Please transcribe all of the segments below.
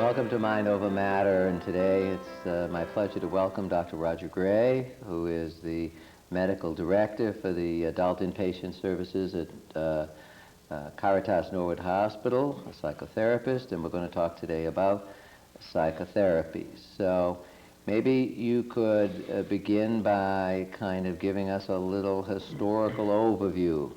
Welcome to Mind Over Matter, and today it's my pleasure to welcome Dr. Roger Gray, who is the Medical Director for the Adult Inpatient Services at Caritas Norwood Hospital, a psychotherapist, and we're going to talk today about psychotherapy. So maybe you could begin by kind of giving us a little historical overview.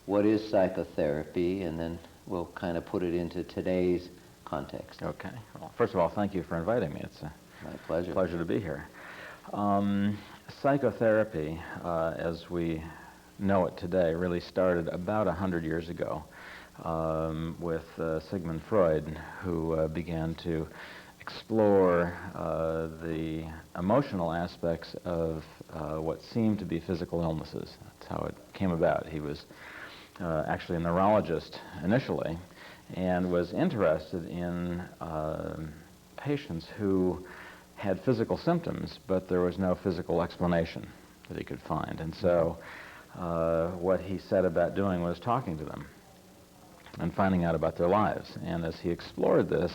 What is psychotherapy? And then we'll kind of put it into today's context. Okay. Well, first of all, thank you for inviting me. It's my pleasure. Pleasure to be here. Psychotherapy, as we know it today, really started about 100 years ago with Sigmund Freud, who began to explore the emotional aspects of what seemed to be physical illnesses. That's how it came about. He was actually a neurologist initially, and was interested in patients who had physical symptoms, but there was no physical explanation that he could find. And so what he set about doing was talking to them and finding out about their lives. And as he explored this,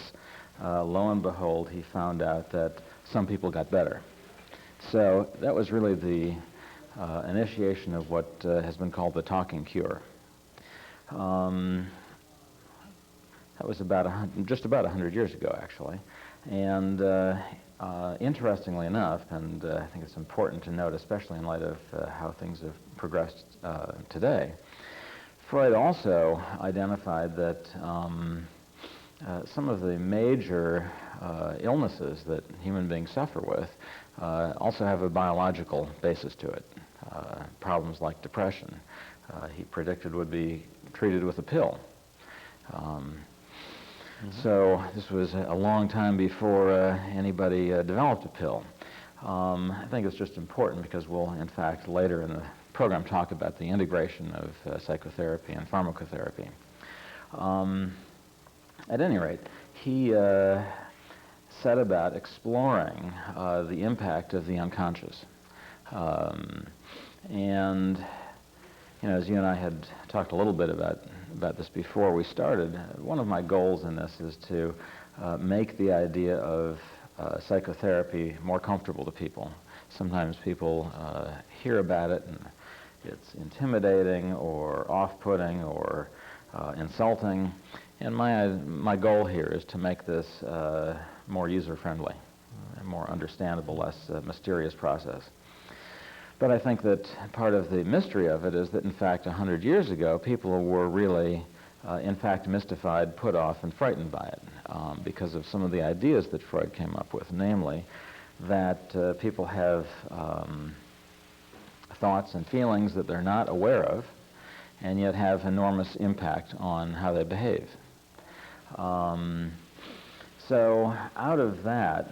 lo and behold, he found out that some people got better. So that was really the initiation of what has been called the talking cure. That was just about 100 years ago, actually. And interestingly enough, and I think it's important to note, especially in light of how things have progressed today, Freud also identified that some of the major illnesses that human beings suffer with also have a biological basis to it. Problems like depression, he predicted would be treated with a pill. So this was a long time before anybody developed a pill. I think it's just important because we'll, in fact, later in the program talk about the integration of psychotherapy and pharmacotherapy. At any rate, he set about exploring the impact of the unconscious. And you know, as you and I had talked a little bit about this before we started, one of my goals in this is to make the idea of psychotherapy more comfortable to people. Sometimes people hear about it and it's intimidating or off-putting or insulting, and my goal here is to make this more user-friendly, more understandable, less mysterious process. But I think that part of the mystery of it is that, in fact, 100 years ago, people were really, in fact, mystified, put off, and frightened by it because of some of the ideas that Freud came up with, namely that people have thoughts and feelings that they're not aware of and yet have enormous impact on how they behave. So out of that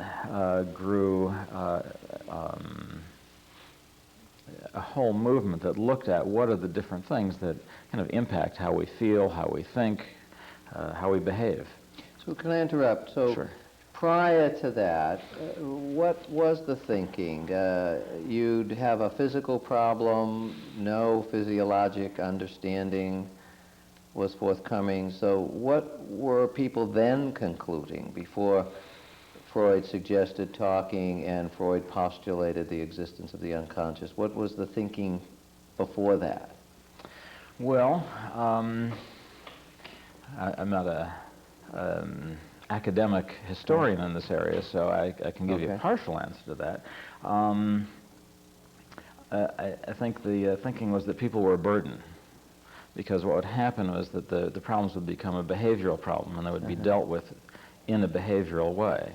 grew a whole movement that looked at what are the different things that kind of impact how we feel, how we think, how we behave. So can I interrupt? So sure. Prior to that, what was the thinking? You'd have a physical problem, no physiologic understanding was forthcoming. So what were people then concluding before Freud suggested talking and Freud postulated the existence of the unconscious? What was the thinking before that? Well, I'm not an academic historian in this area, so I can give you a partial answer to that. I think the thinking was that people were a burden, because what would happen was that the problems would become a behavioral problem, and they would be dealt with in a behavioral way,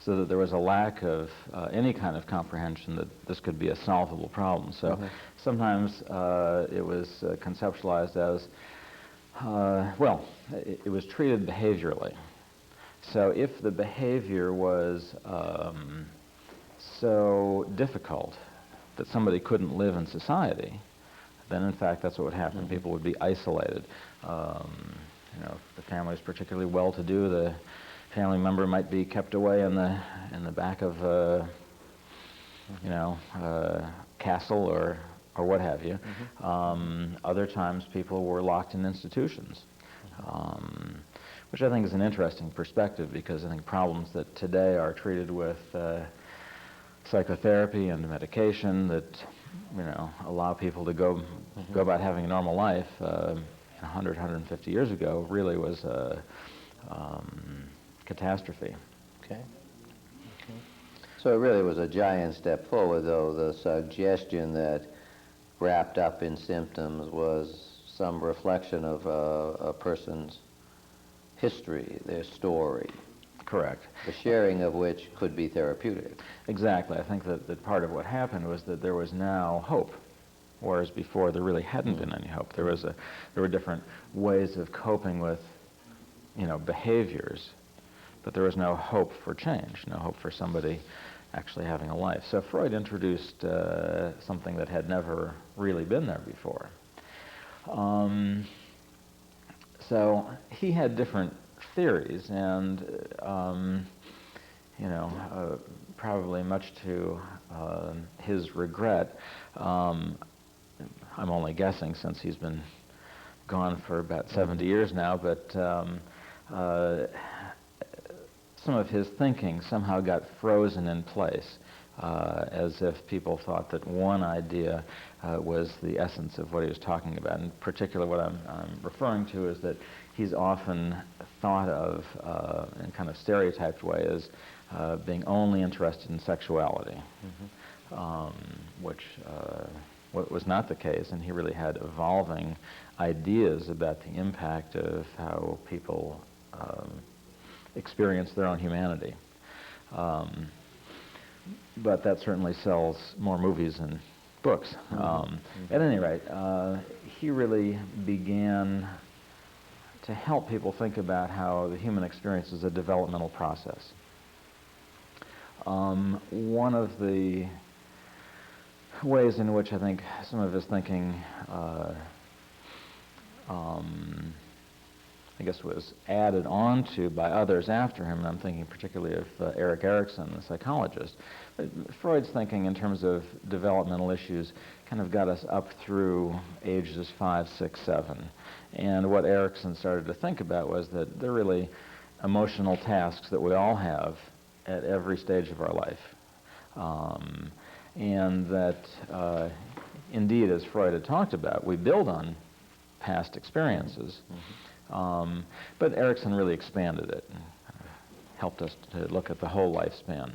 so that there was a lack of any kind of comprehension that this could be a solvable problem. So sometimes it was conceptualized as, well, it was treated behaviorally. So if the behavior was so difficult that somebody couldn't live in society, then in fact that's what would happen. People would be isolated. You know, if the family is particularly well-to-do, the family member might be kept away in the back of you know, castle or what have you. Other times people were locked in institutions which I think is an interesting perspective, because I think problems that today are treated with psychotherapy and medication that, allow people to go about having a normal life 100, 150 years ago really was a catastrophe. Okay. So it really was a giant step forward, though, the suggestion that wrapped up in symptoms was some reflection of a person's history, their story. Correct. The sharing of which could be therapeutic. Exactly. I think that part of what happened was that there was now hope, whereas before there really hadn't been any hope. There were different ways of coping with, behaviors, but there was no hope for change, no hope for somebody actually having a life. So Freud introduced something that had never really been there before. So he had different theories, and probably much to his regret, I'm only guessing since he's been gone for about 70 years now, but some of his thinking somehow got frozen in place, as if people thought that one idea was the essence of what he was talking about. In particular, what I'm referring to is that he's often thought of in a kind of stereotyped way as being only interested in sexuality, which was not the case, and he really had evolving ideas about the impact of how people experience their own humanity. But that certainly sells more movies and books. At any rate, he really began to help people think about how the human experience is a developmental process. One of the ways in which I think some of his thinking I guess was added on to by others after him, and I'm thinking particularly of Erik Erikson, the psychologist. Freud's thinking in terms of developmental issues kind of got us up through ages 5, 6, 7. And what Erikson started to think about was that they're really emotional tasks that we all have at every stage of our life. And that, indeed, as Freud had talked about, we build on past experiences. But Erikson really expanded it, helped us to look at the whole lifespan.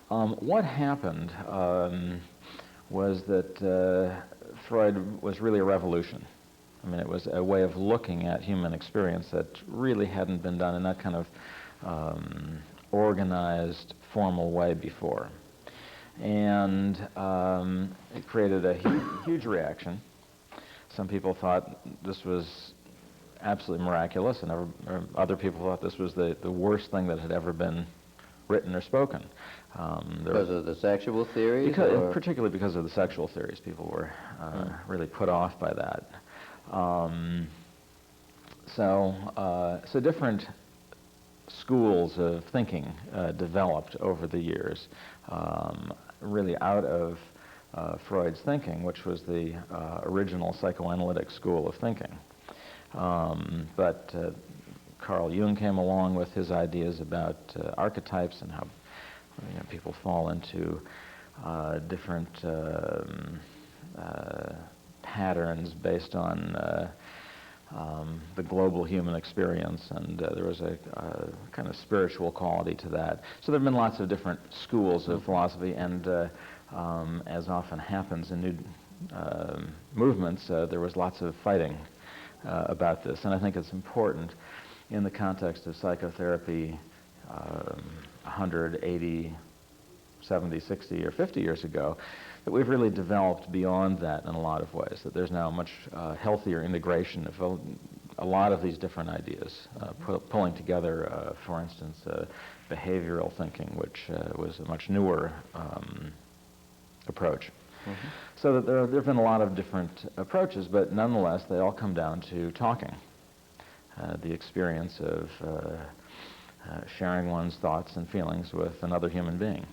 What happened was that Freud was really a revolution. I mean, it was a way of looking at human experience that really hadn't been done in that kind of organized, formal way before. And it created a huge reaction. Some people thought this was absolutely miraculous, and other people thought this was the worst thing that had ever been written or spoken. Because of the sexual theories? Particularly because of the sexual theories. People were really put off by that. So different schools of thinking developed over the years, really out of Freud's thinking, which was the original psychoanalytic school of thinking. But Carl Jung came along with his ideas about archetypes and how people fall into different patterns based on the global human experience, and there was a kind of spiritual quality to that. So there have been lots of different schools of philosophy, and as often happens in new movements, there was lots of fighting about this. And I think it's important in the context of psychotherapy 180, 70, 60, or 50 years ago, that we've really developed beyond that in a lot of ways, that there's now a much healthier integration of a lot of these different ideas, pulling together, for instance, behavioral thinking, which was a much newer approach. So that there have been a lot of different approaches, but nonetheless, they all come down to talking, the experience of sharing one's thoughts and feelings with another human being.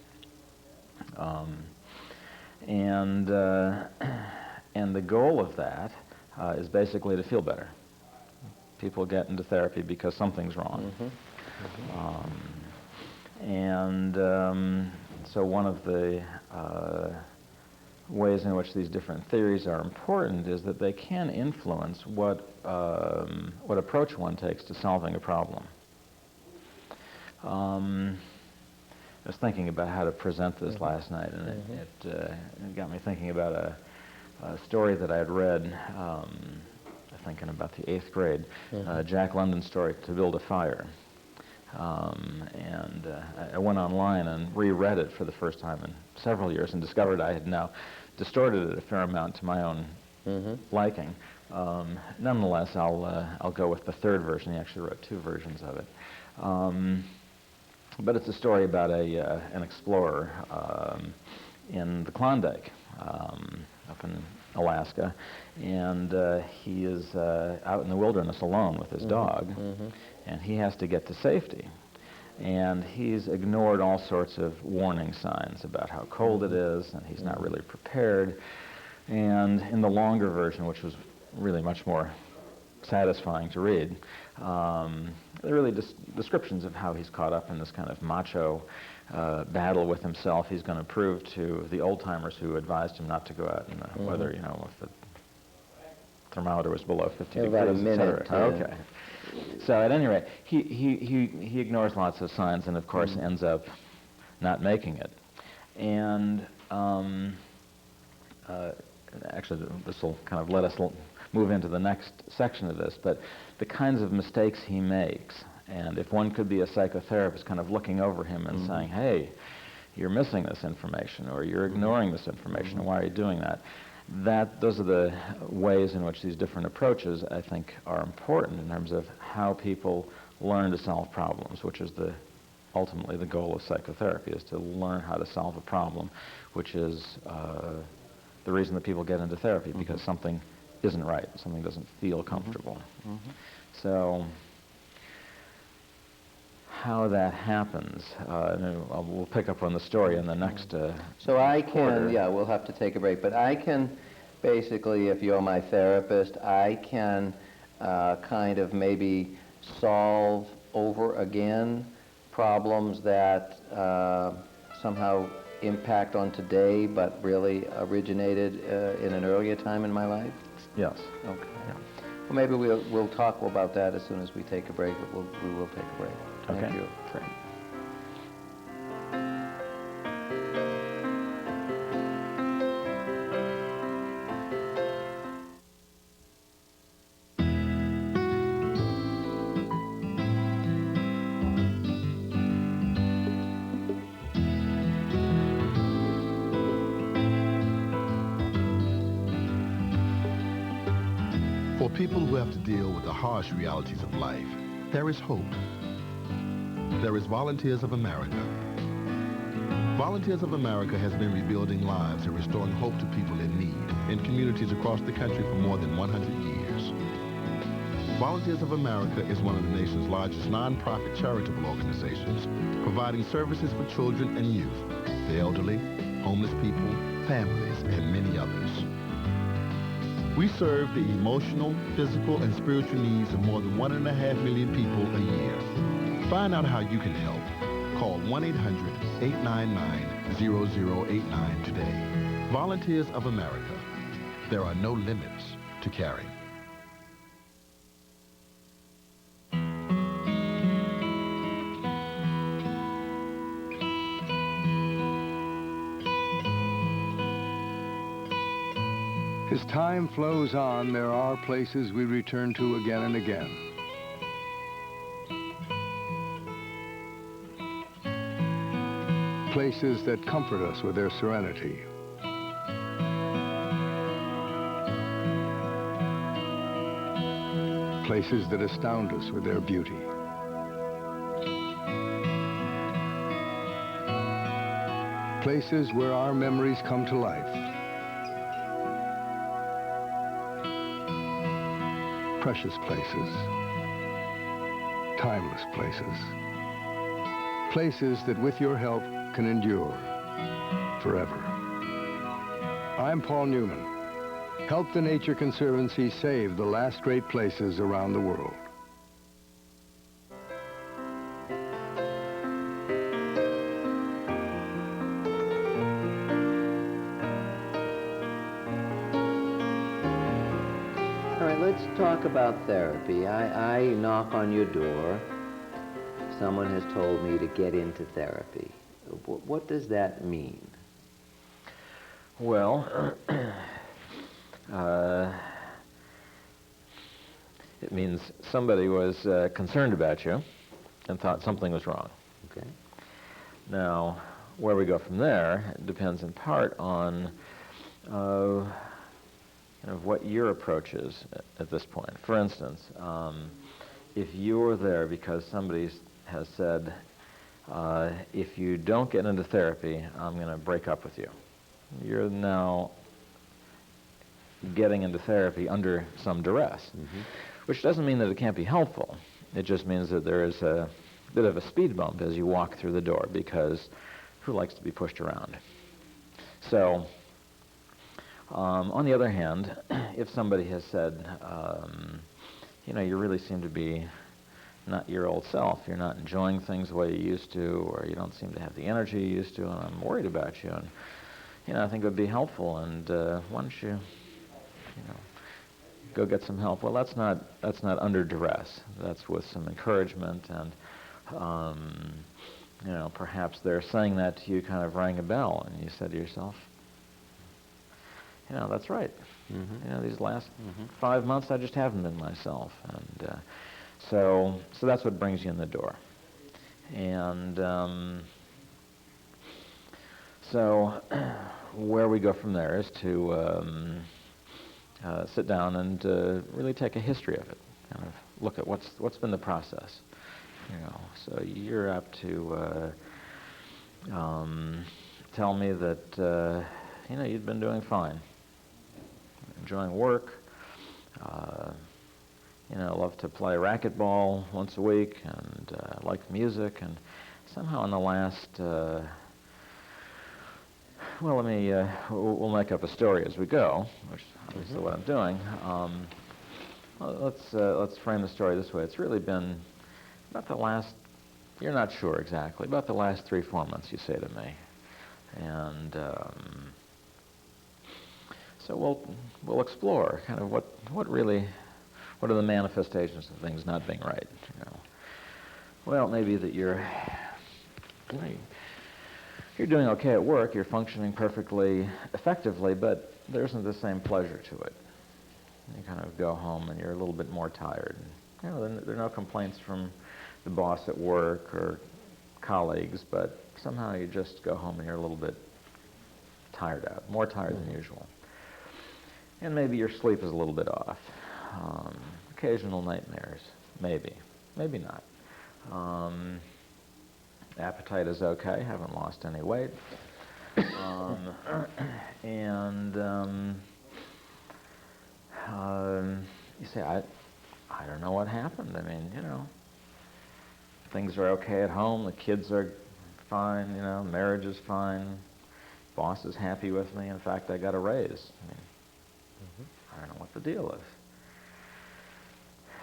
And the goal of that is basically to feel better. People get into therapy because something's wrong. So one of the ways in which these different theories are important is that they can influence what approach one takes to solving a problem. I was thinking about how to present this last night, and it got me thinking about a story that I had read, I think in about the 8th grade, Jack London's story, To Build a Fire. I went online and reread it for the first time in several years and discovered I had now distorted it a fair amount to my own liking. Nonetheless, I'll go with the 3rd version. He actually wrote 2 versions of it. But it's a story about an explorer in the Klondike up in Alaska, and he is out in the wilderness alone with his dog, and he has to get to safety. And he's ignored all sorts of warning signs about how cold it is, and he's not really prepared. And in the longer version, which was really much more satisfying to read, there are really descriptions of how he's caught up in this kind of macho battle with himself. He's going to prove to the old-timers who advised him not to go out in the weather, if the thermometer was below 50 degrees, about a minute. Okay. So at any rate, he ignores lots of signs and, of course, ends up not making it. And actually, this will kind of let us move into the next section of this, but the kinds of mistakes he makes, and if one could be a psychotherapist kind of looking over him and saying, hey, you're missing this information, or you're ignoring this information, and why are you doing that? Those are the ways in which these different approaches, I think, are important in terms of how people learn to solve problems, which is ultimately the goal of psychotherapy, is to learn how to solve a problem, which is the reason that people get into therapy, because something isn't right, something doesn't feel comfortable. So how that happens, we'll pick up on the story in the next So I quarter. can, we'll have to take a break, but I can basically, if you're my therapist, I can kind of maybe solve over again problems that somehow impact on today but really originated in an earlier time in my life? Yes. Okay. Yeah. Well, maybe we'll talk about that as soon as we take a break, but we will take a break. Thank Okay. you. Great. For people who have to deal with the harsh realities of life, there is hope. There is Volunteers of America. Volunteers of America has been rebuilding lives and restoring hope to people in need in communities across the country for more than 100 years. Volunteers of America is one of the nation's largest nonprofit charitable organizations, providing services for children and youth, the elderly, homeless people, families, and many others. We serve the emotional, physical, and spiritual needs of more than 1.5 million people a year. Find out how you can help. Call 1-800-899-0089 today. Volunteers of America. There are no limits to caring. As time flows on, there are places we return to again and again. Places that comfort us with their serenity. Places that astound us with their beauty. Places where our memories come to life. Precious places, timeless places, places that with your help can endure forever. I'm Paul Newman. Help the Nature Conservancy save the last great places around the world. let's talk about therapy. I knock on your door. Someone has told me to get into therapy. What does that mean? Well, it means somebody was concerned about you and thought something was wrong. Okay. Now, where we go from there depends in part on what your approach is at this point. For instance, if you're there because somebody has said, if you don't get into therapy, I'm going to break up with you. You're now getting into therapy under some duress, which doesn't mean that it can't be helpful. It just means that there is a bit of a speed bump as you walk through the door, because who likes to be pushed around? So, on the other hand, if somebody has said, you really seem to be not your old self, you're not enjoying things the way you used to, or you don't seem to have the energy you used to, and I'm worried about you, and I think it would be helpful, and why don't you, go get some help? Well, that's not under duress. That's with some encouragement, and perhaps they're saying that to you kind of rang a bell, and you said to yourself, that's right. These last 5 months I just haven't been myself, and so that's what brings you in the door. And so where we go from there is to sit down and really take a history of it, kind of look at what's been the process. So you're apt to tell me that you'd been doing fine, enjoying work, love to play racquetball once a week, and like music, and somehow in the last we'll make up a story as we go, which is obviously what I'm doing. Let's frame the story this way. It's really been about the last, you're not sure exactly, about the last 3-4 months, you say to me. And so we'll explore kind of what are the manifestations of things not being right. Well, maybe that you're doing okay at work, you're functioning perfectly effectively, but there isn't the same pleasure to it. You kind of go home and you're a little bit more tired. There are no complaints from the boss at work or colleagues, but somehow you just go home and you're a little bit tired out, more tired than usual. And maybe your sleep is a little bit off. Occasional nightmares, maybe not. Appetite is okay, haven't lost any weight. And you say, I don't know what happened. I mean, things are okay at home, the kids are fine, marriage is fine, boss is happy with me. In fact, I got a raise. I don't know what the deal is.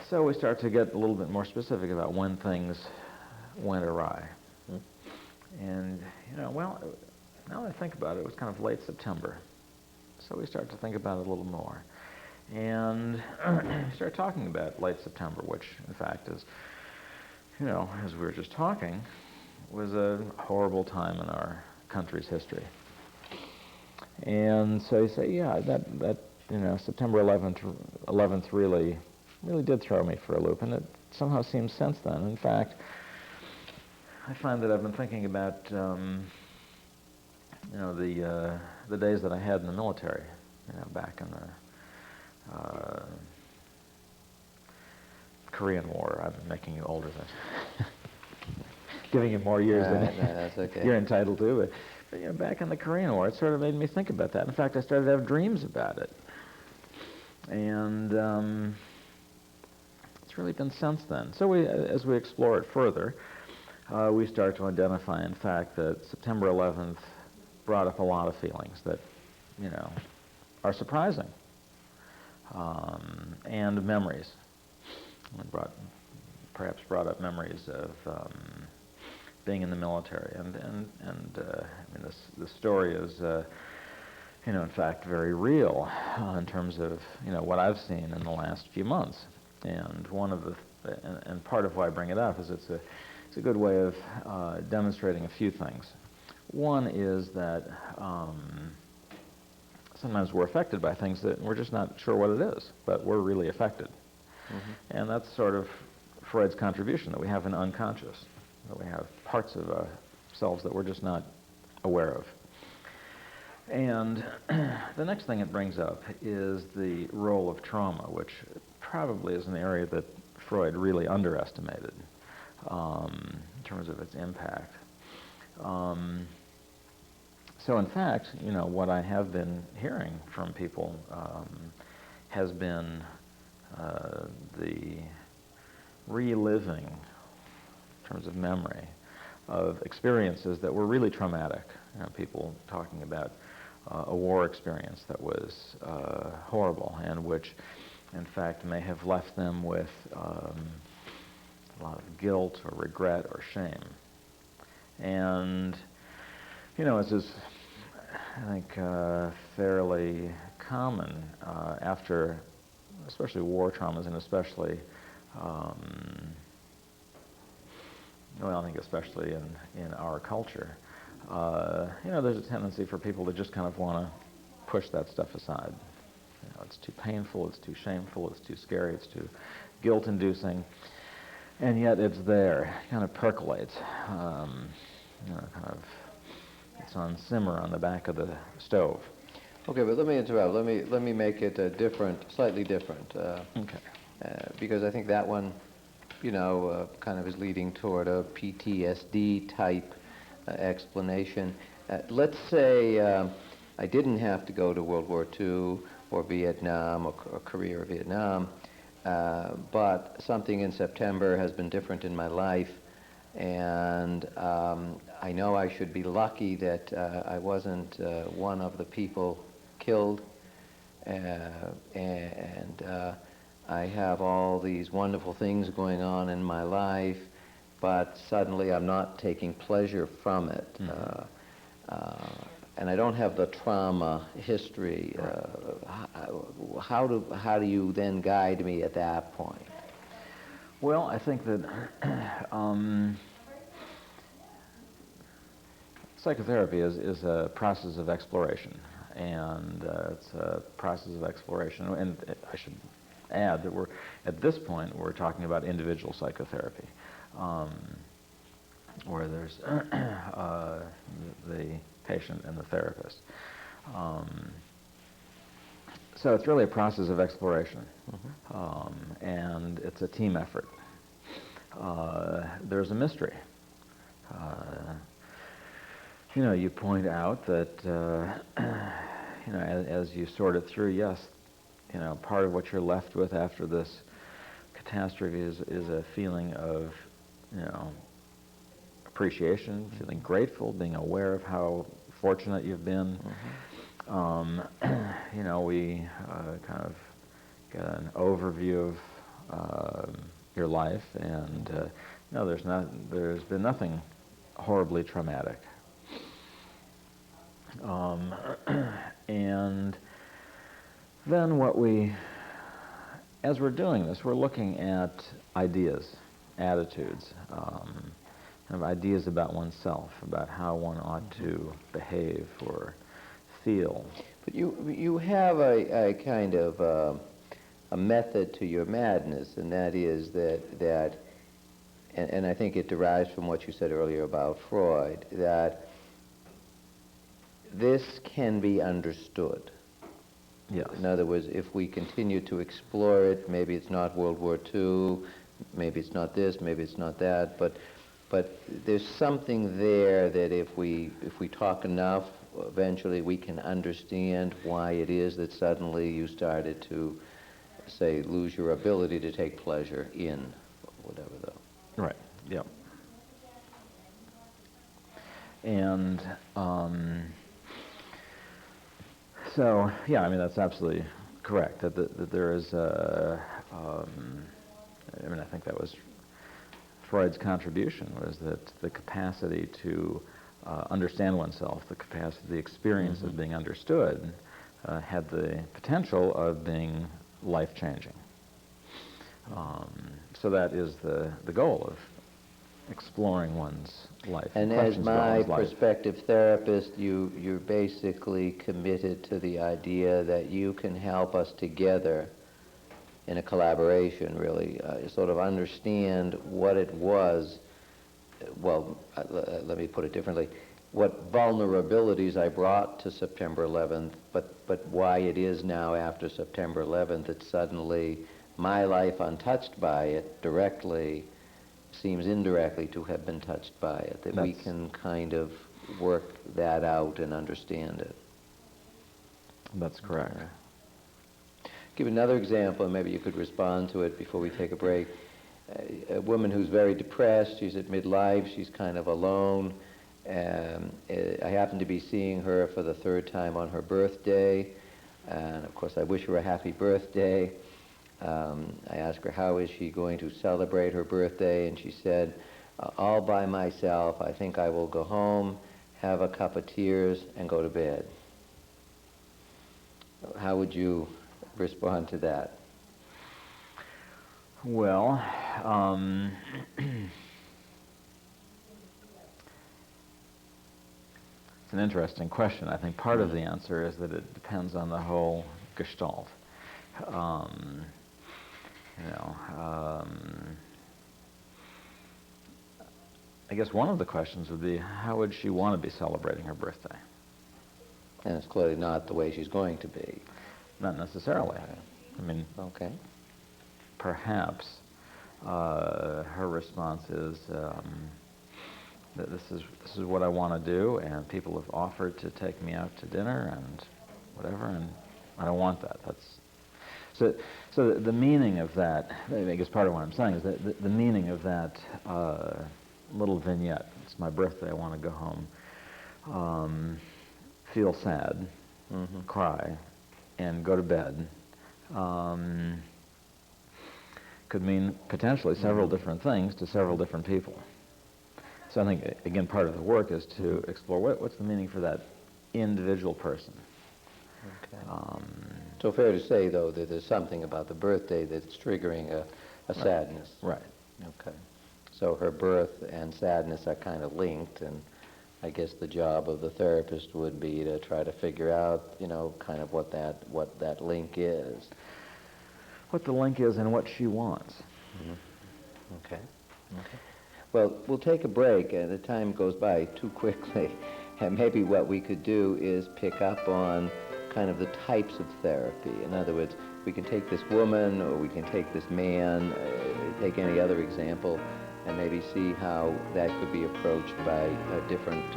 So we start to get a little bit more specific about when things went awry. And, now that I think about it, it was kind of late September. So we start to think about it a little more. And we start talking about late September, which, in fact, is, as we were just talking, was a horrible time in our country's history. And so you say, yeah, that September 11th really did throw me for a loop, and it somehow seems since then. In fact, I find that I've been thinking about the days that I had in the military, back in the Korean War. I'm making you older than giving you more years than that's okay. you're entitled to. But back in the Korean War, it sort of made me think about that. In fact, I started to have dreams about it. And it's really been since then. So as we explore it further, we start to identify, in fact, that September 11th brought up a lot of feelings that, are surprising, and memories. It perhaps brought up memories of being in the military, and the story is, in fact, very real in terms of, what I've seen in the last few months. And one of the, and part of why I bring it up is it's a good way of demonstrating a few things. One is that sometimes we're affected by things that we're just not sure what it is, but we're really affected. Mm-hmm. And that's sort of Freud's contribution, that we have an unconscious, that we have parts of ourselves that we're just not aware of. And the next thing it brings up is the role of trauma, which probably is an area that Freud really underestimated in terms of its impact. So in fact, what I have been hearing from people has been the reliving, in terms of memory, of experiences that were really traumatic. People talking about a war experience that was horrible, and which, in fact, may have left them with a lot of guilt or regret or shame. And, this is, I think, fairly common after, especially war traumas, and especially, I think especially in our culture. There's a tendency for people to just kind of want to push that stuff aside. It's too painful, it's too shameful, it's too scary, it's too guilt-inducing, and yet it's there. It kind of percolates. It's on simmer on the back of the stove. Okay, but let me interrupt. Let me make it slightly different. Okay. Because I think that one, kind of is leading toward a PTSD type explanation. Let's say I didn't have to go to World War II or Vietnam or Korea or Vietnam, but something in September has been different in my life, and I know I should be lucky that I wasn't one of the people killed, and I have all these wonderful things going on in my life, but suddenly I'm not taking pleasure from it. Mm-hmm. And I don't have the trauma history. How do you then guide me at that point? Well, I think that psychotherapy is a process of exploration, and it's a process of exploration. And I should add that at this point we're talking about individual psychotherapy, where there's the patient and the therapist. So it's really a process of exploration, mm-hmm. And it's a team effort. There's a mystery. You point out that, as you sort it through, yes, part of what you're left with after this catastrophe is a feeling of, appreciation, feeling grateful, being aware of how fortunate you've been. Mm-hmm. We kind of get an overview of your life, and there's been nothing horribly traumatic. And then as we're doing this, we're looking at ideas, attitudes, kind of ideas about oneself, about how one ought to behave or feel. But you have a kind of a method to your madness, and that is that and I think it derives from what you said earlier about Freud, that this can be understood. Yes. In other words, if we continue to explore it, maybe it's not World War II, maybe it's not this, maybe it's not that, but there's something there that if we talk enough, eventually we can understand why it is that suddenly you started to, say, lose your ability to take pleasure in whatever though. Right, yeah. And so, yeah, I mean, that's absolutely correct, that there is I think that was Freud's contribution, was that the capacity to understand oneself, the capacity, the experience of being understood, had the potential of being life-changing. So that is the goal of exploring one's life. And as my prospective therapist, you're basically committed to the idea that you can help us together in a collaboration, really, sort of understand what it was. Well, let me put it differently. What vulnerabilities I brought to September 11th, but why it is now after September 11th that suddenly my life, untouched by it directly, seems indirectly to have been touched by it, that we can kind of work that out and understand it. That's correct. Give another example, and maybe you could respond to it before we take a break. A woman who's very depressed, she's at midlife, she's kind of alone. I happen to be seeing her for the third time on her birthday, and of course I wish her a happy birthday. I asked her how is she going to celebrate her birthday, and she said, all by myself. I think I will go home, have a cup of tears, and go to bed. How would you respond to that? Well, it's an interesting question. I think part of the answer is that it depends on the whole gestalt. I guess one of the questions would be, how would she want to be celebrating her birthday? And it's clearly not the way she's going to be. Not necessarily. I mean, okay. Perhaps her response is that this is what I want to do, and people have offered to take me out to dinner and whatever, and I don't want that. So the meaning of that, I guess part of what I'm saying is that the meaning of that little vignette, it's my birthday, I want to go home, feel sad, cry, and go to bed, could mean potentially several different things to several different people. So I think, again, part of the work is to explore what's the meaning for that individual person. Okay. So fair to say, though, that there's something about the birthday that's triggering a sadness. Right. Okay. So her birth and sadness are kind of linked, and I guess the job of the therapist would be to try to figure out, kind of what that link is. What the link is and what she wants. Okay. Well, we'll take a break, and the time goes by too quickly. And maybe what we could do is pick up on kind of the types of therapy. In other words, we can take this woman, or we can take this man, take any other example, and maybe see how that could be approached by different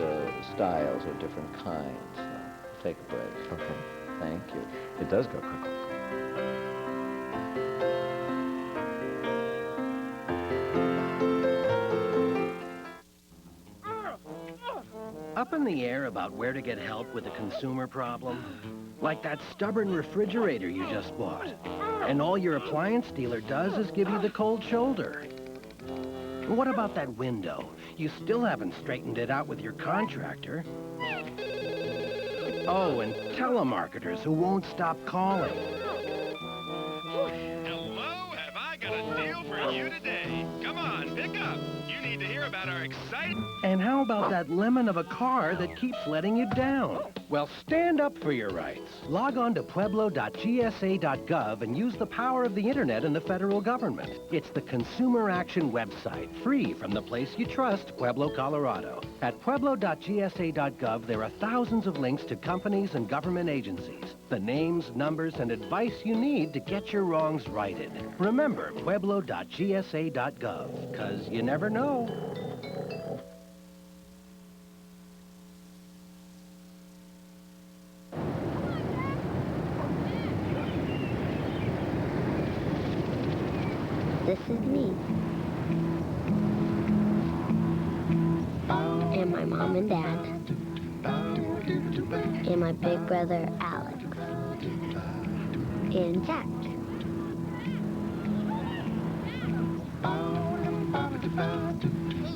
styles or different kinds. So we'll take a break. Okay. Thank you. It does go quickly. Up in the air about where to get help with a consumer problem? Like that stubborn refrigerator you just bought. And all your appliance dealer does is give you the cold shoulder. What about that window? You still haven't straightened it out with your contractor. Oh, and telemarketers who won't stop calling. Hello, have I got a deal for you today? Come on, pick up. You need to hear about our exciting... And how about that lemon of a car that keeps letting you down? Well, stand up for your rights. Log on to pueblo.gsa.gov and use the power of the internet and the federal government. It's the consumer action website, free from the place you trust, Pueblo, Colorado. At pueblo.gsa.gov, there are thousands of links to companies and government agencies. The names, numbers, and advice you need to get your wrongs righted. Remember, pueblo.gsa.gov, because you never know. This is me. And my mom and dad. And my big brother, Alex. And Jack.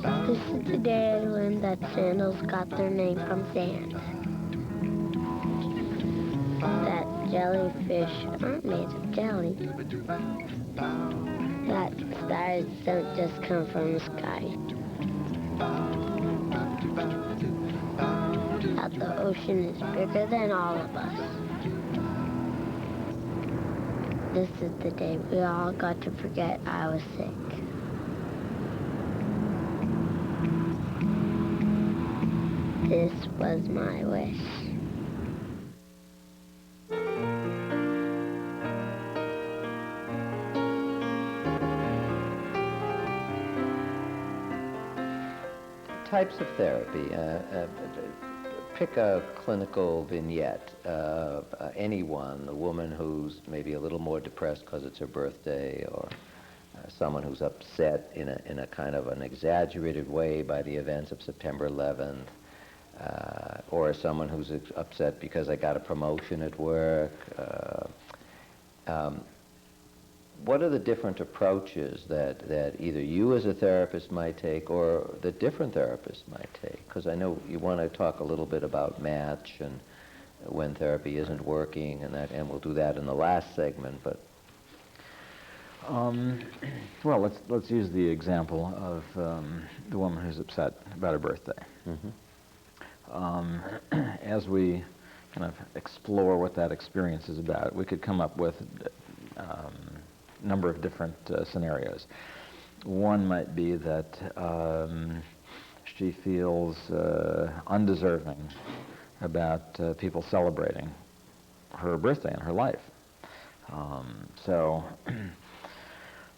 This is the day I learned that sandals got their name from sand. That jellyfish aren't made of jelly. That stars don't just come from the sky. That the ocean is bigger than all of us. This is the day we all got to forget I was sick. This was my wish. Types of therapy. Pick a clinical vignette. Anyone, a woman who's maybe a little more depressed because it's her birthday, or someone who's upset in a kind of an exaggerated way by the events of September 11th, or someone who's upset because I got a promotion at work. What are the different approaches that either you as a therapist might take or that different therapists might take? Because I know you want to talk a little bit about match and when therapy isn't working, and we'll do that in the last segment. But well, let's use the example of the woman who's upset about her birthday. As we kind of explore what that experience is about, we could come up with number of different scenarios. One might be that she feels undeserving about people celebrating her birthday in her life. So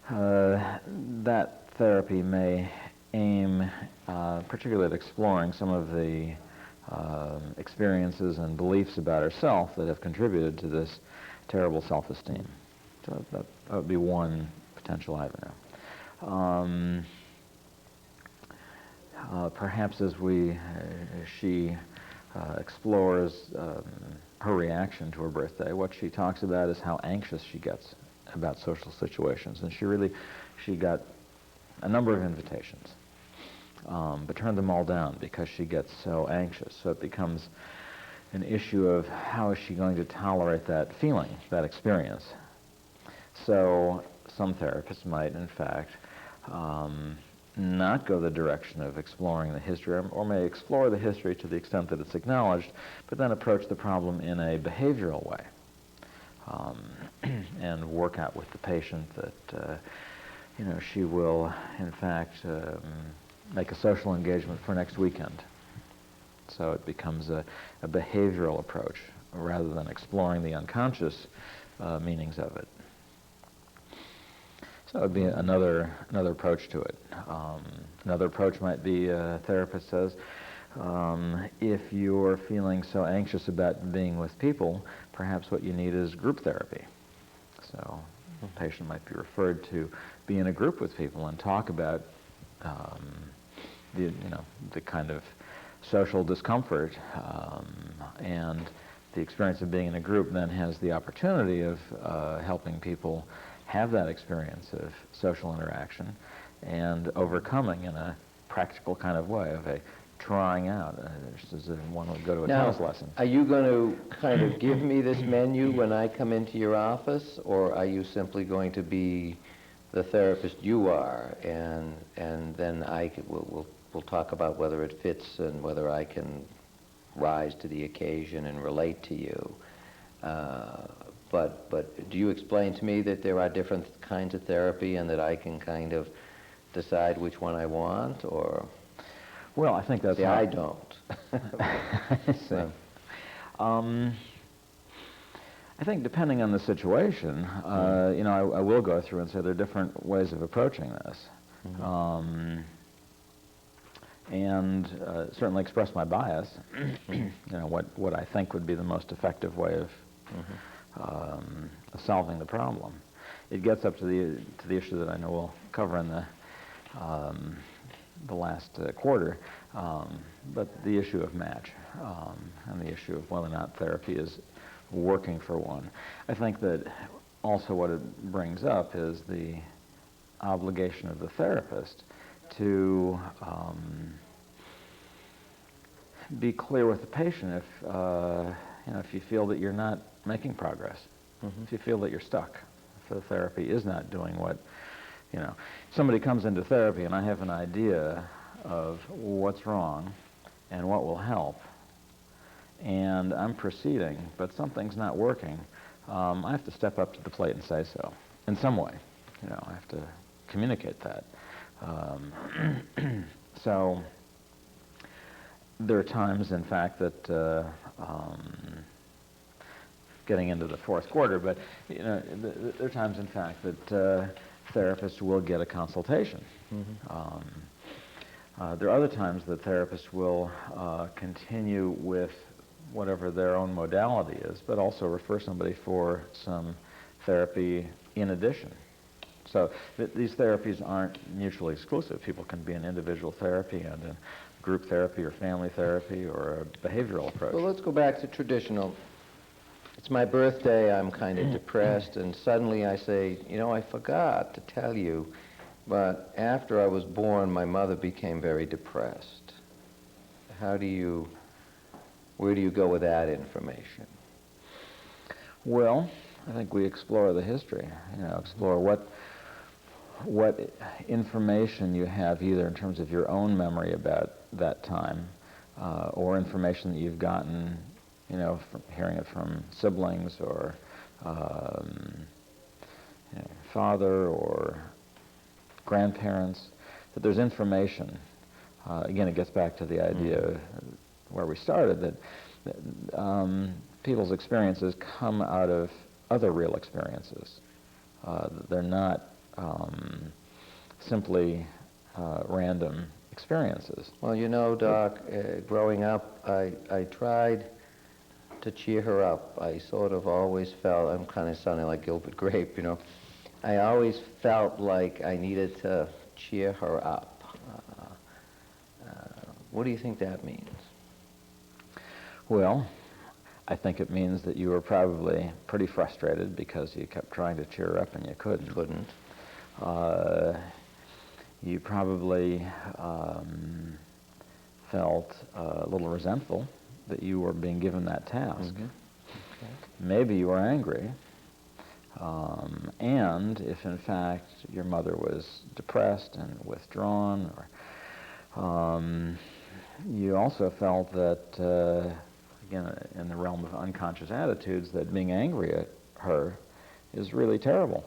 that therapy may aim particularly at exploring some of the experiences and beliefs about herself that have contributed to this terrible self-esteem. So that would be one potential avenue. Perhaps as she explores her reaction to her birthday, what she talks about is how anxious she gets about social situations, and she got a number of invitations, but turned them all down because she gets so anxious. So it becomes an issue of how is she going to tolerate that feeling, that experience. So some therapists might, in fact, not go the direction of exploring the history, or may explore the history to the extent that it's acknowledged, but then approach the problem in a behavioral way, and work out with the patient that she will, in fact, make a social engagement for next weekend. So it becomes a behavioral approach rather than exploring the unconscious meanings of it. So that would be another approach to it. Another approach might be, a therapist says, if you're feeling so anxious about being with people, perhaps what you need is group therapy. So the patient might be referred to be in a group with people and talk about the kind of social discomfort, and the experience of being in a group then has the opportunity of helping people have that experience of social interaction and overcoming in a practical kind of way, of a trying out, just as one would go to a tennis lesson. Are you going to kind of give me this menu when I come into your office, or are you simply going to be the therapist you are, and then we'll talk about whether it fits and whether I can rise to the occasion and relate to you? But do you explain to me that there are different kinds of therapy and that I can kind of decide which one I want, or? Well, I think that's... See, I don't. I see. I think depending on the situation, I will go through and say there are different ways of approaching this. And certainly express my bias, what I think would be the most effective way of solving the problem. It gets up to the issue that I know we'll cover in the last quarter, but the issue of match, and the issue of whether or not therapy is working for one. I think that also what it brings up is the obligation of the therapist to be clear with the patient if you feel that you're not making progress, if you feel that you're stuck, if the therapy is not doing what, somebody comes into therapy and I have an idea of what's wrong and what will help, and I'm proceeding, but something's not working, I have to step up to the plate and say so in some way. I have to communicate that. So there are times, in fact, that getting into the fourth quarter, but there are times, in fact, that therapists will get a consultation. There are other times that therapists will continue with whatever their own modality is, but also refer somebody for some therapy in addition. So these therapies aren't mutually exclusive. People can be in individual therapy and in group therapy or family therapy or a behavioral approach. Well, let's go back to traditional. It's my birthday, I'm kind of depressed, and suddenly I say, I forgot to tell you, but after I was born, my mother became very depressed. Where do you go with that information? Well, I think we explore the history, explore what information you have, either in terms of your own memory about that time, or information that you've gotten, from hearing it from siblings or father or grandparents, that there's information. Again, it gets back to the idea where we started, that people's experiences come out of other real experiences. They're not simply random experiences. Well, Doc, growing up, I tried to cheer her up. I sort of always felt, I'm kind of sounding like Gilbert Grape, I always felt like I needed to cheer her up. What do you think that means? Well, I think it means that you were probably pretty frustrated because you kept trying to cheer her up and you couldn't. You probably felt a little resentful that you were being given that task. Okay. Maybe you were angry. And if, in fact, your mother was depressed and withdrawn, or you also felt that, again, in the realm of unconscious attitudes, that being angry at her is really terrible.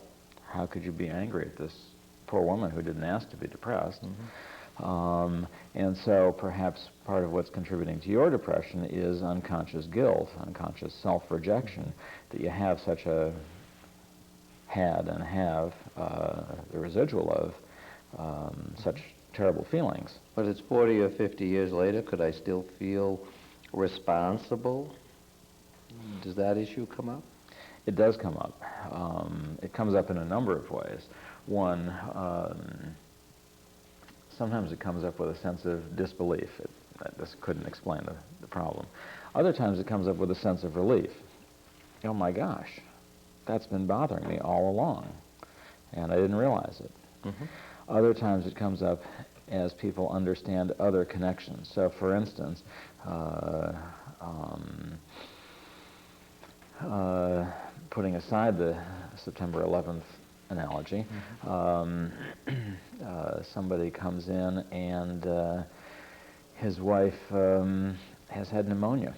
How could you be angry at this poor woman who didn't ask to be depressed? And so perhaps part of what's contributing to your depression is unconscious guilt, unconscious self-rejection, that you have such a the residual of such terrible feelings. But it's 40 or 50 years later. Could I still feel responsible? Does that issue come up? It does come up. It comes up in a number of ways. One, sometimes it comes up with a sense of disbelief. This couldn't explain the problem. Other times it comes up with a sense of relief. Oh my gosh, that's been bothering me all along, and I didn't realize it. Other times it comes up as people understand other connections. So, for instance, putting aside the September 11th analogy, somebody comes in and his wife has had pneumonia,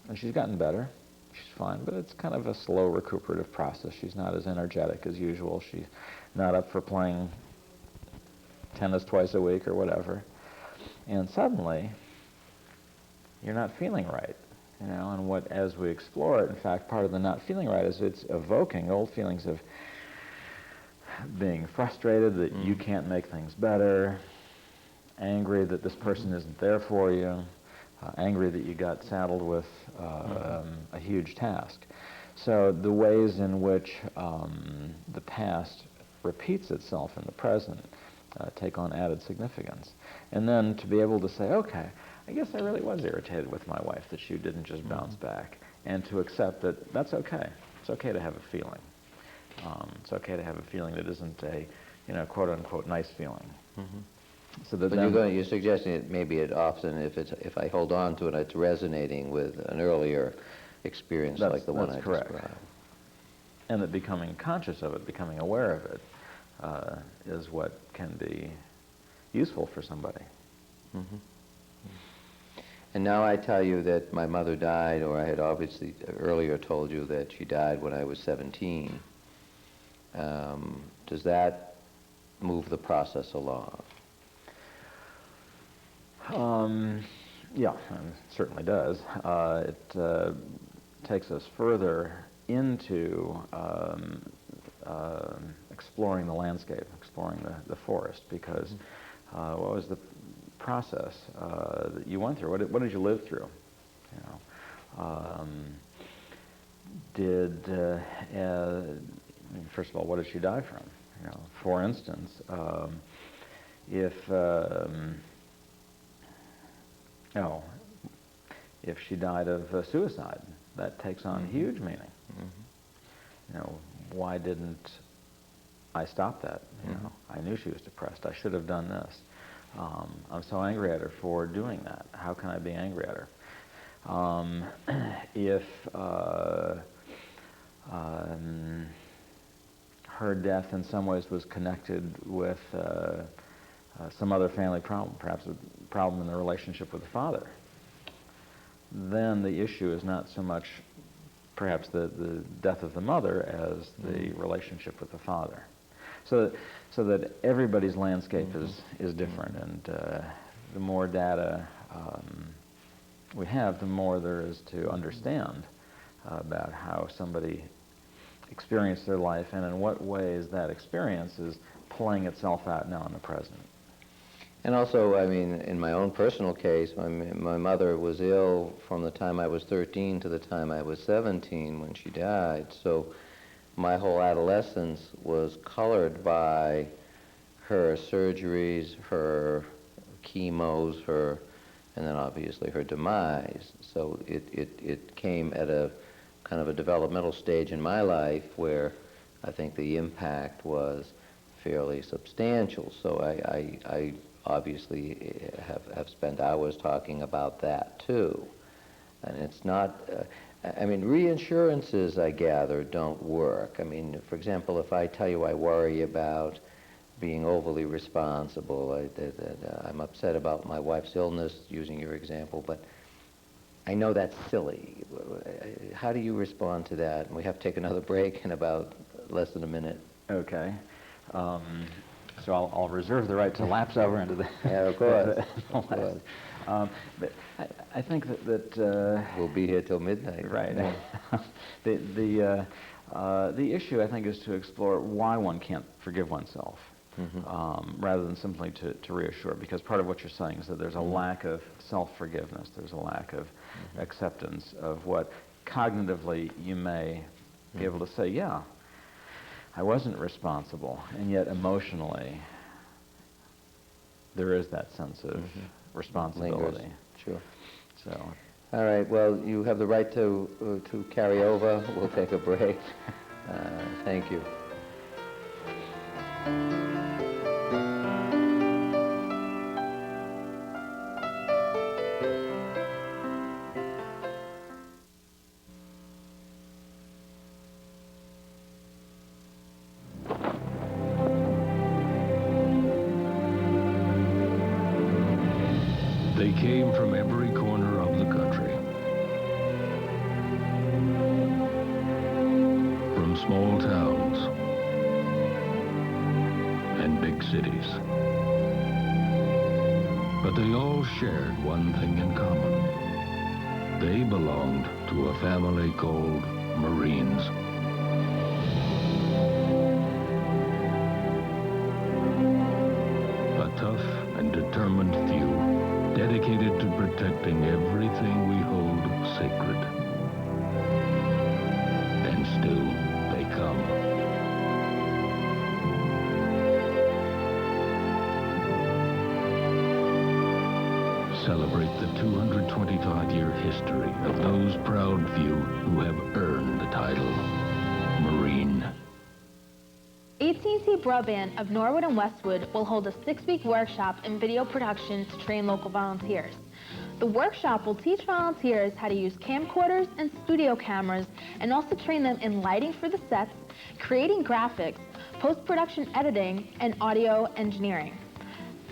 and she's gotten better. She's fine, but it's kind of a slow recuperative process. She's not as energetic as usual. She's not up for playing tennis twice a week or whatever. And suddenly, you're not feeling right. And as we explore it, in fact, part of the not feeling right is it's evoking old feelings of being frustrated that you can't make things better, angry that this person isn't there for you, angry that you got saddled with a huge task. So the ways in which the past repeats itself in the present take on added significance. And then to be able to say, okay, I guess I really was irritated with my wife that she didn't just bounce back, and to accept that that's okay. It's okay to have a feeling. It's okay to have a feeling that isn't a, quote-unquote, nice feeling. So that But you're suggesting that maybe it often, if I hold on to it, it's resonating with an earlier experience like the one I correct. described. And that becoming conscious of it, becoming aware of it, is what can be useful for somebody. Mm-hmm. And now I tell you that my mother died, or I had obviously earlier told you that she died when I was 17. Does that move the process along? Yeah, it certainly does. It takes us further into exploring the landscape, exploring the forest, because what was the process that you went through? What did you live through? You know, first of all, what did she die from? You know, for instance, if she died of suicide, that takes on huge meaning. Mm-hmm. You know, why didn't I stop that? You know, I knew she was depressed. I should have done this. I'm so angry at her for doing that. How can I be angry at her? If her death in some ways was connected with some other family problem, perhaps a problem in the relationship with the father, then the issue is not so much perhaps the death of the mother as the relationship with the father. So that everybody's landscape is different, and the more data we have, the more there is to understand about how somebody experienced their life and in what ways that experience is playing itself out now in the present. And also, I mean, in my own personal case, my mother was ill from the time I was 13 to the time I was 17 when she died. So my whole adolescence was colored by her surgeries, her chemos, and then obviously her demise. So it came at a kind of a developmental stage in my life where I think the impact was fairly substantial. So I obviously have spent hours talking about that too. And it's not, I mean, reassurances, I gather, don't work. I mean, for example, if I tell you I worry about being overly responsible, I'm upset about my wife's illness, using your example, but I know that's silly. How do you respond to that? And we have to take another break in about less than a minute. Okay. So I'll reserve the right to lapse over into the... Yeah, of course. But I think that we'll be here till midnight. Right. Yeah. The issue, I think, is to explore why one can't forgive oneself, rather than simply to reassure. Because part of what you're saying is that there's a lack of self-forgiveness. There's a lack of acceptance of what cognitively you may be able to say, yeah, I wasn't responsible, and yet emotionally there is that sense of responsibility. Lingers. Sure. So. All right. Well, you have the right to carry over. We'll take a break. Thank you. They came from every corner of the country. From small towns and big cities. But they all shared one thing in common. They belonged to a family called Marines. A tough and determined few, dedicated to protecting everything we hold sacred. And still they come. Celebrate the 225-year history of those proud few who have earned the title Marine. Each AT&T Broadband of Norwood and Westwood will hold a 6-week workshop in video production to train local volunteers. The workshop will teach volunteers how to use camcorders and studio cameras and also train them in lighting for the sets, creating graphics, post-production editing, and audio engineering.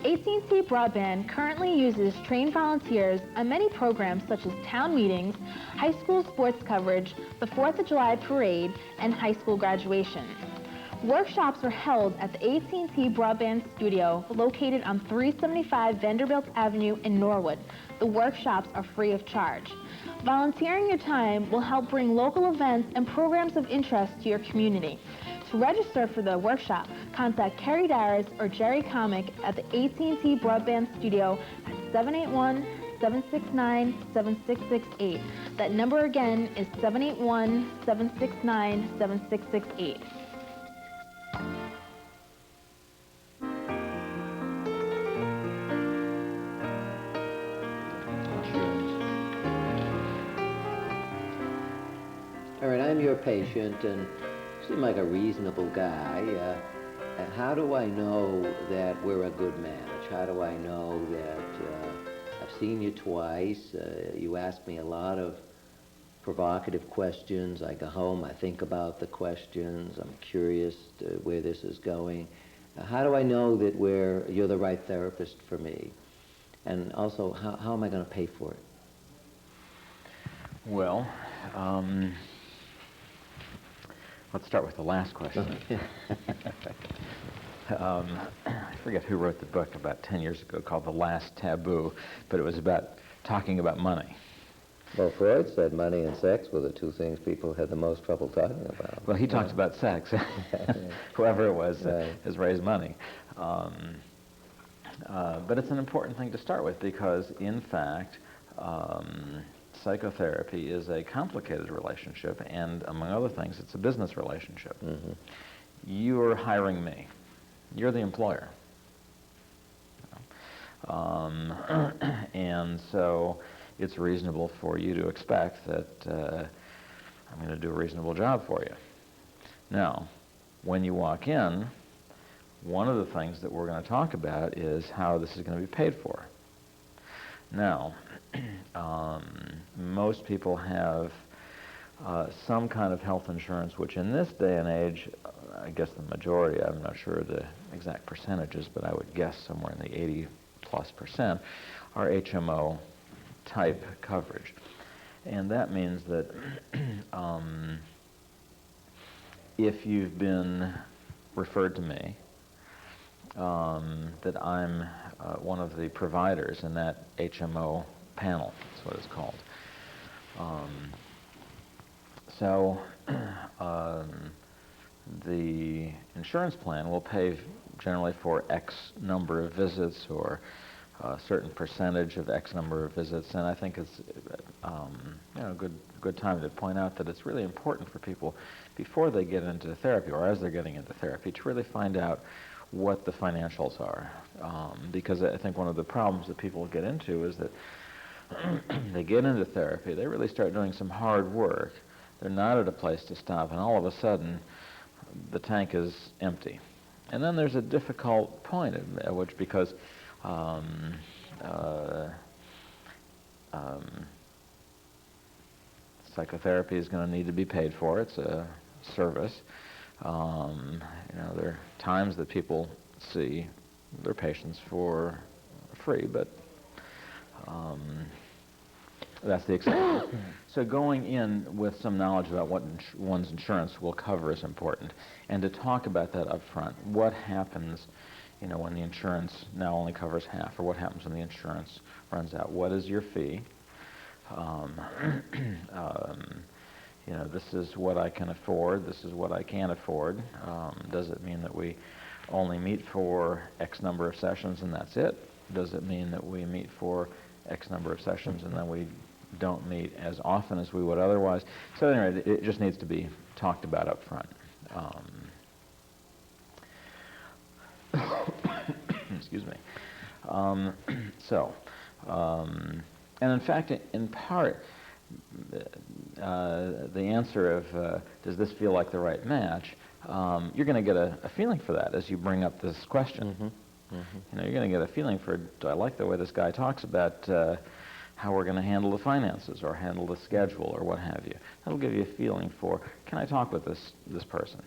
AT&T Broadband currently uses trained volunteers on many programs such as town meetings, high school sports coverage, the 4th of July parade, and high school graduation. Workshops are held at the AT&T Broadband Studio located on 375 Vanderbilt Avenue in Norwood. The workshops are free of charge. Volunteering your time will help bring local events and programs of interest to your community. To register for the workshop, contact Carrie Darris or Jerry Comic at the AT&T Broadband Studio at 781-769-7668. That number again is 781-769-7668. All right, I'm your patient, and you seem like a reasonable guy. How do I know that we're a good match? How do I know that I've seen you twice? You ask me a lot of provocative questions. I go home, I think about the questions. I'm curious where this is going. How do I know that you're the right therapist for me? And also, how am I going to pay for it? Well, let's start with the last question. I forget who wrote the book about 10 years ago called The Last Taboo, but it was about talking about money. Well, Freud said money and sex were the two things people had the most trouble talking about. Well, he talks about sex. Whoever it was has raised money. But it's an important thing to start with because, in fact, psychotherapy is a complicated relationship, and among other things, it's a business relationship. Mm-hmm. You're hiring me. You're the employer. And so it's reasonable for you to expect that I'm going to do a reasonable job for you. Now, when you walk in, one of the things that we're going to talk about is how this is going to be paid for. Now, most people have some kind of health insurance, which in this day and age, I guess the majority, I'm not sure the exact percentages, but I would guess somewhere in the 80+%, are HMO type coverage. And that means that if you've been referred to me, that I'm one of the providers in that HMO panel, that's what it's called. So the insurance plan will pay generally for X number of visits or a certain percentage of X number of visits, and I think it's a good time to point out that it's really important for people before they get into therapy or as they're getting into therapy to really find out what the financials are, because I think one of the problems that people get into is that they get into therapy, they really start doing some hard work, they're not at a place to stop, and all of a sudden the tank is empty. And then there's a difficult point at which, because psychotherapy is going to need to be paid for. It's a service. There are times that people see their patients for free, but that's the exception. So going in with some knowledge about what one's insurance will cover is important, and to talk about that up front. What happens, when the insurance now only covers half, or what happens when the insurance runs out? What is your fee? This is what I can afford. This is what I can't afford. Does it mean that we only meet for X number of sessions and that's it? Does it mean that we meet for X number of sessions and then we don't meet as often as we would otherwise? So anyway, it just needs to be talked about up front. Excuse me. And in fact, in part, the answer of does this feel like the right match, you're going to get a feeling for that as you bring up this question. You know, you're going to get a feeling for, do I like the way this guy talks about how we're going to handle the finances or handle the schedule or what have you. That'll give you a feeling for, can I talk with this person?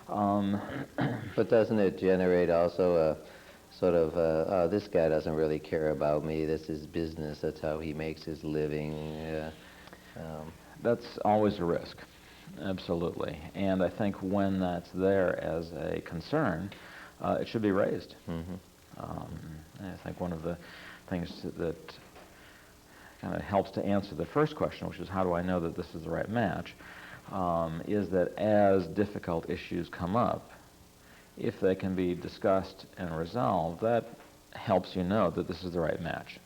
But doesn't it generate also a sort of, oh, this guy doesn't really care about me, this is business, that's how he makes his living? That's always a risk, absolutely. And I think when that's there as a concern, it should be raised. I think one of the things that kind of helps to answer the first question, which is how do I know that this is the right match, is that as difficult issues come up, if they can be discussed and resolved, that helps you know that this is the right match.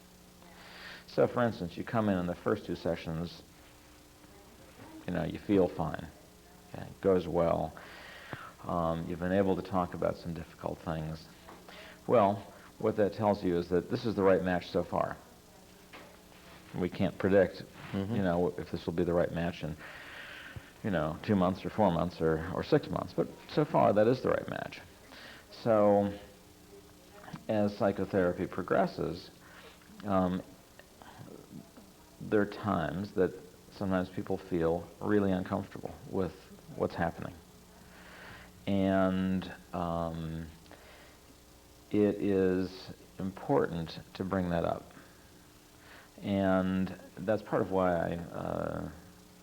So for instance, you come in the first 2 sessions, you know, you feel fine, okay, it goes well, you've been able to talk about some difficult things. Well, what that tells you is that this is the right match so far. We can't predict, you know, if this will be the right match in, you know, 2 months or 4 months or 6 months, but so far that is the right match. So as psychotherapy progresses, there are times that sometimes people feel really uncomfortable with what's happening. And it is important to bring that up. And that's part of why I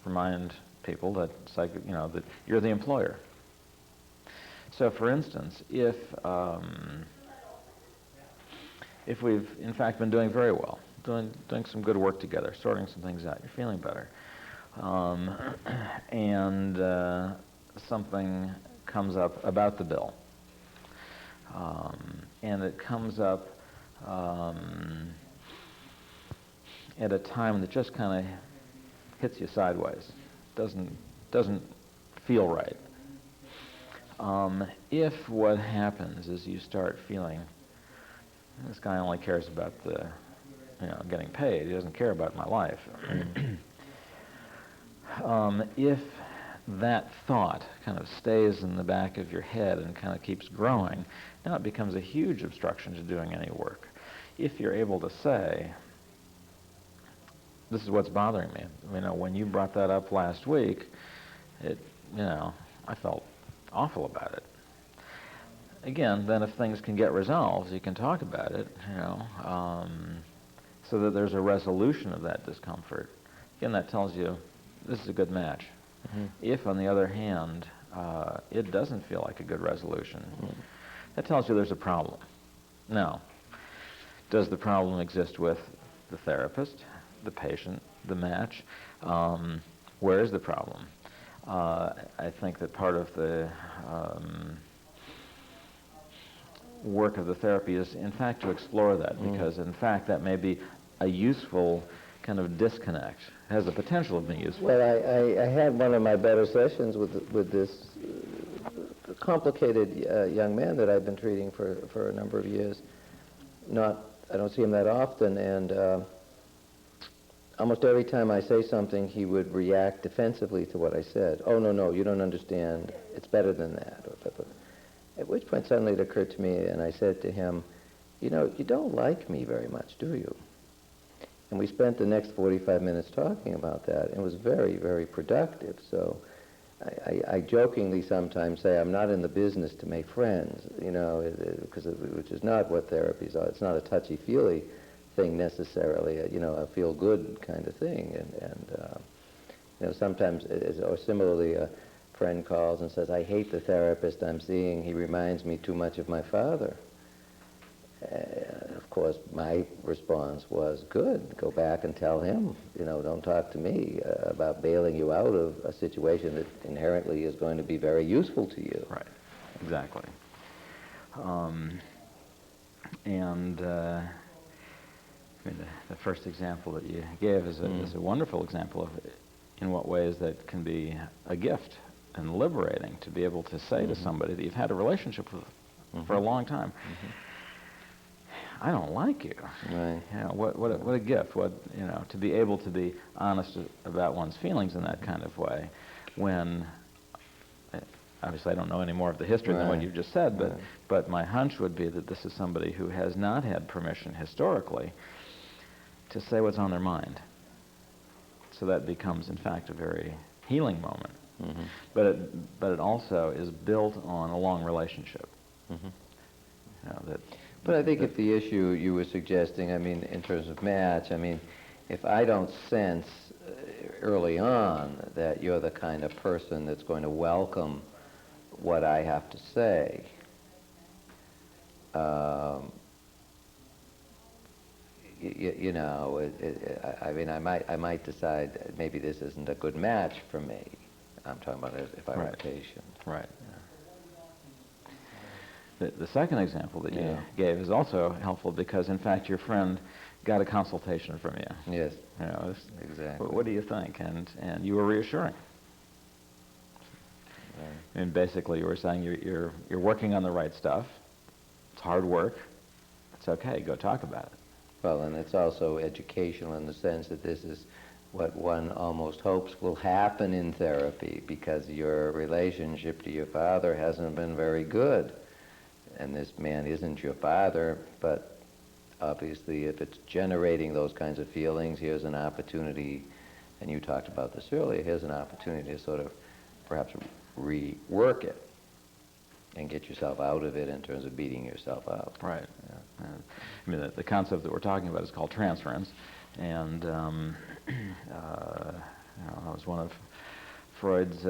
remind people that, you know, that you're the employer. So for instance, if we've in fact been doing very well, doing some good work together, sorting some things out, you're feeling better, and something comes up about the bill, and it comes up at a time that just kind of hits you sideways, doesn't feel right. If what happens is you start feeling, this guy only cares about the, you know, getting paid, he doesn't care about my life. If that thought kind of stays in the back of your head and kind of keeps growing, now it becomes a huge obstruction to doing any work. If you're able to say, this is what's bothering me. You know, when you brought that up last week, you know, I felt awful about it. Again, then if things can get resolved, you can talk about it, you know, so that there's a resolution of that discomfort. Again, that tells you this is a good match. If, on the other hand, it doesn't feel like a good resolution, that tells you there's a problem. Now, does the problem exist with the therapist, the patient, the match? Where is the problem? I think that part of the work of the therapy is, in fact, to explore that, because, in fact, that may be a useful kind of disconnect. It has the potential of being useful. Well, I had one of my better sessions with this complicated young man that I've been treating for a number of years. I don't see him that often, and almost every time I say something, he would react defensively to what I said. Oh, no, you don't understand. It's better than that. At which point suddenly it occurred to me, and I said to him, you know, you don't like me very much, do you? And we spent the next 45 minutes talking about that. It was very, very productive. So I jokingly sometimes say I'm not in the business to make friends, you know, which is not what therapies are. It's not a touchy-feely thing necessarily, you know, a feel-good kind of thing. And you know, sometimes, or similarly, a friend calls and says, I hate the therapist I'm seeing. He reminds me too much of my father. Of course, my response was, good, go back and tell him, you know, don't talk to me about bailing you out of a situation that inherently is going to be very useful to you. Right, exactly. I mean, the first example that you gave is a wonderful example of in what ways that can be a gift and liberating to be able to say to somebody that you've had a relationship with for a long time, I don't like you. Right. You know, what a gift. What, you know, to be able to be honest about one's feelings in that kind of way, when obviously I don't know any more of the history than what Right. you've just said, Right. but my hunch would be that this is somebody who has not had permission historically to say what's on their mind. So that becomes, in fact, a very healing moment. Mm-hmm. But it also is built on a long relationship. Mm-hmm. You know, But I think if the issue you were suggesting, I mean, in terms of match, I mean, if I don't sense early on that you're the kind of person that's going to welcome what I have to say, you know, I mean, I might decide maybe this isn't a good match for me. I'm talking about if I were a patient. Right. The second example that you gave is also helpful because, in fact, your friend got a consultation from you. Yes. You know, exactly. What do you think? And you were reassuring. Right. And basically, you were saying you're working on the right stuff. It's hard work. It's okay. Go talk about it. Well, and it's also educational in the sense that this is what one almost hopes will happen in therapy, because your relationship to your father hasn't been very good. And this man isn't your father, but obviously if it's generating those kinds of feelings, here's an opportunity, and you talked about this earlier, here's an opportunity to sort of perhaps rework it and get yourself out of it in terms of beating yourself up. Right. Yeah. I mean, the concept that we're talking about is called transference, and you know, that was one of Freud's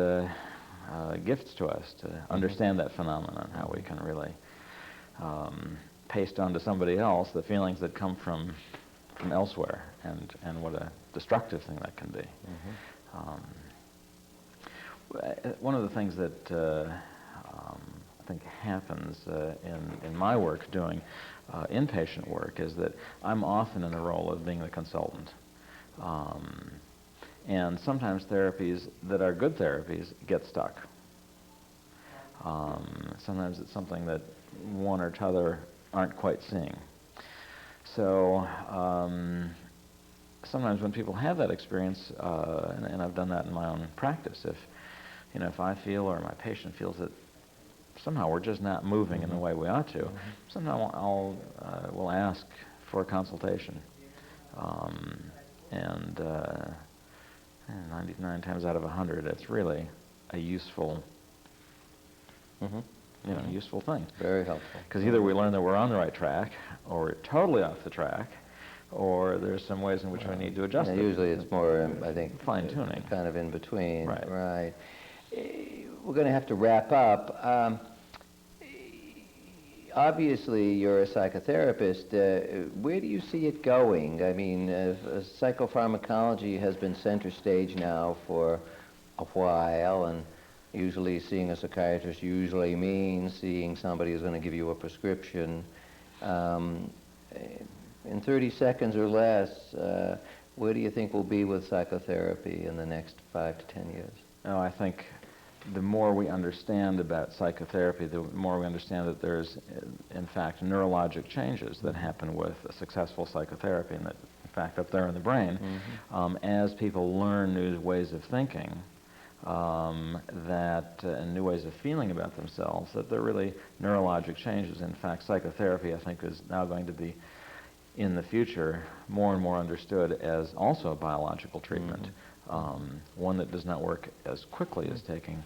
gifts to us, to understand that phenomenon, how we can really paste onto somebody else the feelings that come from elsewhere, and what a destructive thing that can be. One of the things that I think happens in my work doing inpatient work is that I'm often in the role of being the consultant. And sometimes therapies that are good therapies get stuck. Sometimes it's something that one or t'other aren't quite seeing. So sometimes when people have that experience, and I've done that in my own practice, if I feel or my patient feels that somehow we're just not moving in the way we ought to, sometimes we'll ask for a consultation. And 99 times out of 100, it's really a useful, useful thing. Very helpful. Because either we learn that we're on the right track, or we're totally off the track, or there's some ways in which we need to adjust it. Usually it's more, I think, fine-tuning. Kind of in between. Right. We're going to have to wrap up. Obviously, you're a psychotherapist. Where do you see it going? I mean, psychopharmacology has been center stage now for a while, and usually seeing a psychiatrist usually means seeing somebody who's going to give you a prescription. In 30 seconds or less, where do you think we'll be with psychotherapy in the next 5 to 10 years? Oh, I think the more we understand about psychotherapy, the more we understand that there's, in fact, neurologic changes that happen with a successful psychotherapy, and that, in fact, up there in the brain, as people learn new ways of thinking, and new ways of feeling about themselves, that they're really neurologic changes. In fact, psychotherapy, I think, is now going to be, in the future, more and more understood as also a biological treatment. One that does not work as quickly as taking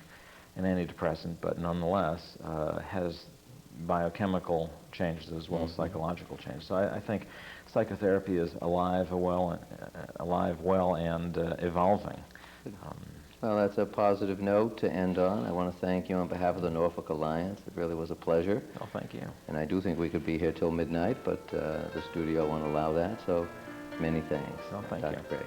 an antidepressant, but nonetheless has biochemical changes as well as psychological changes. So I think psychotherapy is alive, well, and evolving. Well, that's a positive note to end on. I want to thank you on behalf of the Norfolk Alliance. It really was a pleasure. Oh, thank you. And I do think we could be here till midnight, but the studio won't allow that, so many thanks. Oh, thank Dr. you. Gray.